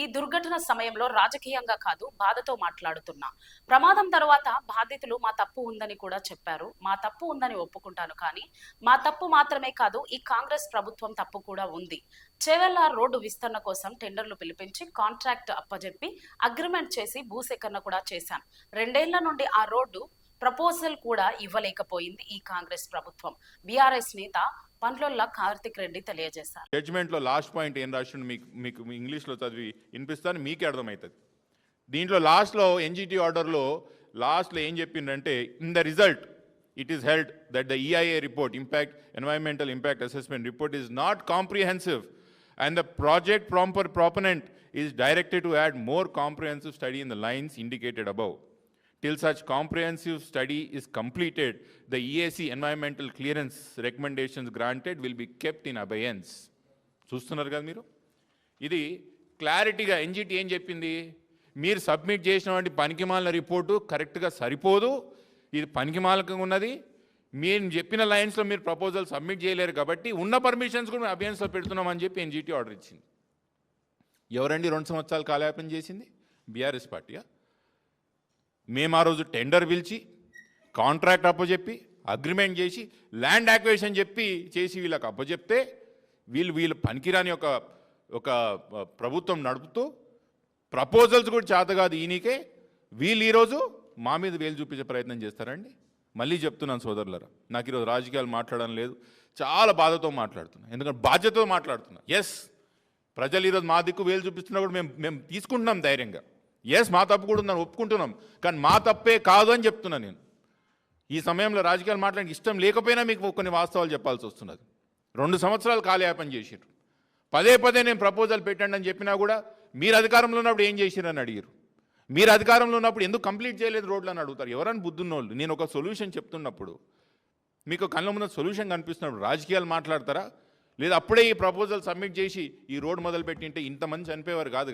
ఈ దుర్ఘటన సమయంలో రాజకీయంగా కాదు బాధతో మాట్లాడుతున్నా. ప్రమాదం తర్వాత బాధితులు మా తప్పు ఉందని కూడా చెప్పారు. మా తప్పు ఉందని ఒప్పుకుంటాను, కానీ మా తప్పు మాత్రమే కాదు, ఈ కాంగ్రెస్ ప్రభుత్వం తప్పు కూడా ఉంది. చేవెళ్ల రోడ్డు విస్తరణ కోసం టెండర్లు పిలిపించి కాంట్రాక్ట్ అప్పజెప్పి అగ్రిమెంట్ చేసి భూసేకరణ కూడా చేశాను. 2 ఏళ్ల నుండి ఆ రోడ్డు ప్రపోజల్ కూడా ఇవ్వలేకపోయింది ఈ కాంగ్రెస్ ప్రభుత్వం. బీఆర్ఎస్ నేత పండ్లొల్ల కార్తిక్ రెడ్డి తెలియజేశారు. జడ్జిమెంట్లో లాస్ట్ పాయింట్ ఏం రాసిండు మీకు ఇంగ్లీష్లో చదివి వినిపిస్తాను, మీకే అర్థమవుతుంది. దీంట్లో లాస్ట్లో ఎన్జిటి ఆర్డర్లో లాస్ట్లో ఏం చెప్పిందంటే, in the result it is held that the EIA report, environmental impact assessment report, is not comprehensive, and the project proponent is directed to add more comprehensive study in the lines indicated above. Till such comprehensive study is completed, the EAC environmental clearance recommendations granted will be kept in abeyance. చూస్తున్నారు కదా మీరు, ఇది క్లారిటీగా NGT ఏం చెప్పింది, మీరు submit చేసినటువంటి పనికిమాలిన రిపోర్టు కరెక్ట్గా సరిపోదు, ఇది పనికిమాలకంగా ఉన్నది, మీరు చెప్పిన లైన్స్లో మీరు ప్రపోజల్ సబ్మిట్ చేయలేరు, కాబట్టి ఉన్న పర్మిషన్స్ కూడా అబియన్స్లో పెడుతున్నామని చెప్పి ఎన్జిటి ఆర్డర్ ఇచ్చింది. ఎవరండి 2 సంవత్సరాలు కాలయాపన చేసింది? బీఆర్ఎస్ పార్టీయా? మేము ఆ రోజు టెండర్ పిలిచి కాంట్రాక్ట్ అప్పచెప్పి అగ్రిమెంట్ చేసి ల్యాండ్ యాక్విజిషన్ చేసి వీళ్ళకి అప్పచెప్తే వీళ్ళు పనికిరాని ఒక ప్రభుత్వం నడుపుతూ ప్రపోజల్స్ కూడా చేత కాదు ఈయనకే, వీళ్ళు ఈరోజు మా మీద వేలు చూపించే ప్రయత్నం చేస్తారండి. మళ్ళీ చెప్తున్నాను సోదరులరా, నాకు ఈరోజు రాజకీయాలు మాట్లాడడం లేదు, చాలా బాధతో మాట్లాడుతున్నా, ఎందుకంటే బాధ్యతతో మాట్లాడుతున్నా. ఎస్, ప్రజలు ఈరోజు మా దిక్కు వేలు చూపిస్తున్నా కూడా మేము తీసుకుంటున్నాం ధైర్యంగా. ఎస్, మా తప్పు కూడా ఉందని ఒప్పుకుంటున్నాం, కానీ మా తప్పే కాదు అని చెప్తున్నా. నేను ఈ సమయంలో రాజకీయాలు మాట్లాడడానికి ఇష్టం లేకపోయినా మీకు కొన్ని వాస్తవాలు చెప్పాల్సి వస్తున్నది. 2 సంవత్సరాలు కాలయాపన చేసిర్రు, పదే నేను ప్రపోజల్ పెట్టండి అని చెప్పినా కూడా మీరు అధికారంలో ఉన్నప్పుడు ఏం చేసిరని అడిగారు. మీరు అధికారంలో ఉన్నప్పుడు ఎందుకు కంప్లీట్ చేయలేదు రోడ్లు అని అడుగుతారు. ఎవరని బుద్ధున్నోళ్ళు. నేను ఒక సొల్యూషన్ చెప్తున్నప్పుడు, మీకు కళ్ళ ముందు సొల్యూషన్ కనిపిస్తున్నప్పుడు రాజకీయాలు మాట్లాడతారా? లేదా అప్పుడే ఈ ప్రపోజల్ సబ్మిట్ చేసి ఈ రోడ్ మొదలుపెట్టింటే ఇంతమంది చనిపోయేవారు కాదు.